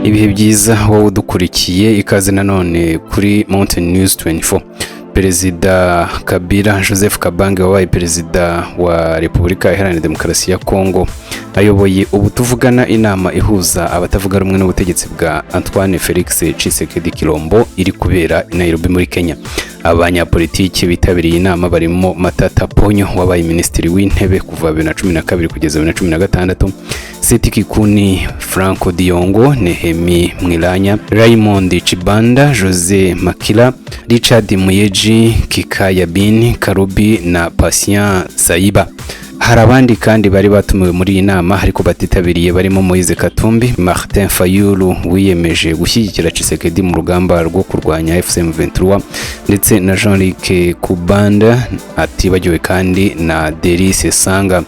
Ibihe byiza wowe udukurikiye ikaze nanone kuri Mountain News 24. Perezida Kabila Joseph Kabange wabaye perezida wa Repubulika Iharanira Demokarasi ya Kongo ayoboye ubu tuvugana inama ihuza abatavuga rumwe n'ubutegetsi bwa Antoine Felix Tshisekedi Kilombo iri kubera i Nairobi muri Kenya. Abanyapolitiki bitabiriye inama barimo Matata Ponyo wabaye minisitiri w'intebe kuva 2012 kugeza 2016, Seti Kikuni, Franco Diongo, Nehemi Mwilanya, Raymond Chibanda, Jose Makila, Richard Muyeji, Kikaya Bin Karubi na Patient Saiba. Hari abandi kandi bari batumiwe muri iyi nama ariko batitabiriye barimo Moise Katumbi, Martin Fayulu wiyemeje gushyigikira Tshisekedi mu rugamba rwo kurwanya FCM23 ndetse na Jean-Luc Kubanda atibagiwe kandi na Delice Sanga.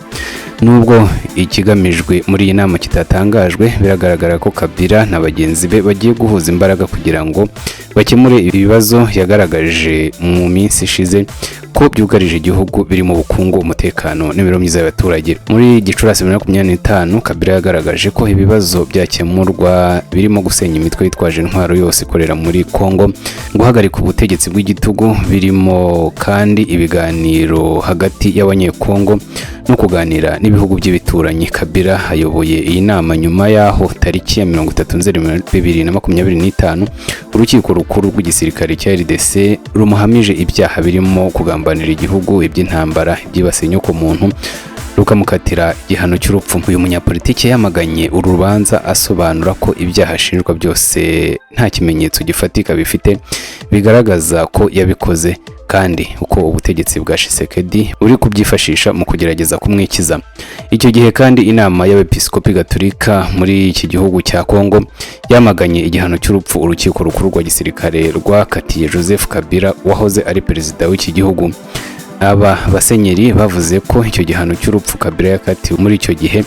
Nubwo ikigamijwe muri iyi nama kitatangajwe, biragaragara ko Kabila na bagenzi be bagiye guhuza imbaraga kugira ngo bakemure ibibazo yagaragaje mu minsi ishize ko byugarije igihugu biri mu bukungu, umutekano n'imibereho myiza y'abaturage. Muri Gicurasi 2025 Kabila yagaragaje ko ibibazo byakemurwa birimo gusenya imitwe yitwaje intwaro yose ikorera muri Kongo, guhagarika ubutegetsi bw'igitugu, birimo kandi ibiganiro hagati y'abanyekongo no kuganira n'ibihugu by'ibituranyi. Kabila ayoboye iyi nama nyuma yaho tariki ya 30 Nzeri 2025 urukiko rukuru rw'igisirikare cya RDC rumuhamije ibyaha birimo kugambanira igihugu, iby'intambara, ibyibasiye inyoko muntu, rukamukatira igihano cy'urupfu. Uyu munyapolitiki yamaganye uru rubanza asobanura ko ibyaha ashinjwa byose nta kimenyetso gifatika bifite bigaragaza ko yabikoze, kandi uko ubutegetsi bwa Tshisekedi uri kubyifashisha mu kugerageza kumwikiza. Icyo gihe kandi inama y'abepiskopi gatolika muri iki gihugu cya Kongo yamaganye igihano cy'urupfu urukiko rukuru rwa gisirikare rwakatiye Joseph Kabila wahoze ari perezida w'iki gihugu. Aba basenyeri bavuze ko icyo gihano cy'urupfu Kabila yakatiwe muri icyo gihe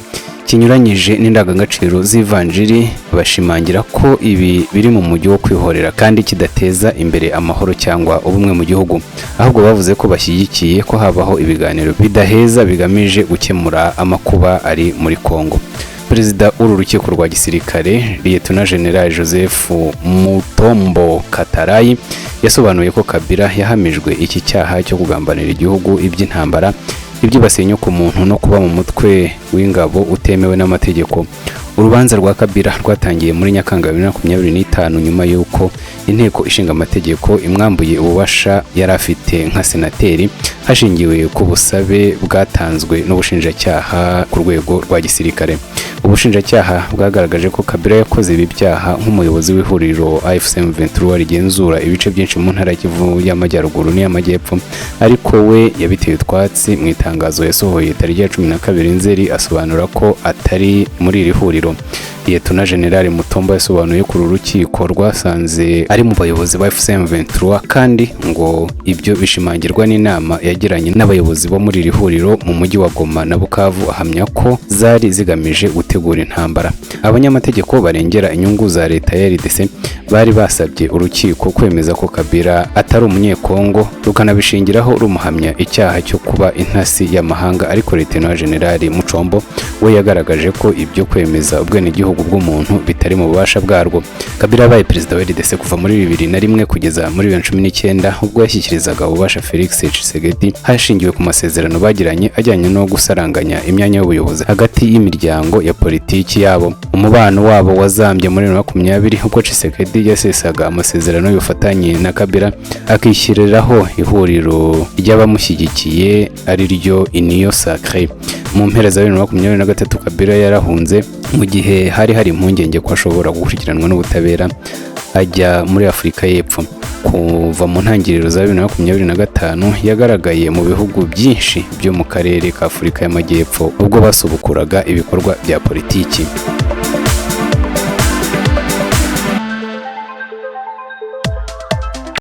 kinyuranyije n'indangagaciro z'ivanjiri, bashimangira ko ibi biri mu mujyi wo kwihorera kandi kidateza imbere amahoro cyangwa ubumwe mu gihugu, ahubwo bavuze ko bashyigikiye ko habaho ibiganiro bidaheza bigamije gukemura amakuba ari muri Kongo. Perezida w'uru rukiko rwa gisirikare Lieutenant General Joseph Mutombo Katarayi yasobanuye ko Kabila yahamijwe iki cyaha cyo kugambanira igihugu, iby'intambara, ibyibasiye inyoko muntu no kuba mu mutwe w'ingabo utemewe n'amategeko. Urubanza rwa Kabila rwatangiye muri Nyakanga 2025 nyuma y'uko inteko ishinga amategeko imwambuye ububasha yari afite nka senateri hashingiwe ku busabe bwatanzwe n'ubushinjacyaha ku rwego rwa gisirikare. Ubushinjacyaha bwagaragaje ko Kabila yakoze ibi byaha nk'umuyobozi w'ihuriro AFC/M23 rigenzura ibice byinshi mu ntara y'Kivu y'Amajyaruguru n'iy'Amajyepfo, ariko we yabiteye utwatsi mu itangazo yasohoye tariki ya 12 Nzeri asobanura ko atari muri iri huriro. Lieutenant General Mutombo yasobanuye ko uru rukiko rwasanze ari mu bayobozi ba FCM23 kandi ngo ibyo bishimangirwa n'inama yagiranye n'abayobozi bo muri iri huriro mu mujyi wa Goma na Bukavu, ahamya ko zari zigamije gutegura intambara. Abanyamategeko barengera inyungu za leta ya RDC bari basabye urukiko kwemeza ko Kabila atari umunyekongo, rukanabishingiraho rumuhamya icyaha cyo kuba intasi y'amahanga, ariko Lieutenant General Mutombo we yagaragaje ko ibyo kwemeza ubwenegihugu bw'umuntu bitari mu bubasha bwarwo. Kabila yabaye perezida wa RDC kuva muri 2001 kugeza muri 2019 ubwo yashyikirizaga ububasha Felix Tshisekedi hashingiwe ku masezerano bagiranye ajyanye no gusaranganya imyanya y'ubuyobozi hagati y'imiryango ya politiki yabo. Umubano wabo wazambye muri 2020 ubwo Tshisekedi yasesaga amasezerano y'ubufatanye na Kabila akishyiriraho ihuriro ry'abamushyigikiye ari ryo Union Sacrée. Mu mpera za 2023 Kabila yarahunze mu gihe hari impungenge ko ashobora gukurikiranwa n'ubutabera ajya muri Afurika y'Epfo. Kuva mu ntangiriro za 2025 yagaragaye mu bihugu byinshi byo mu karere ka Afurika y'Amajyepfo ubwo basubukuraga ibikorwa bya politiki.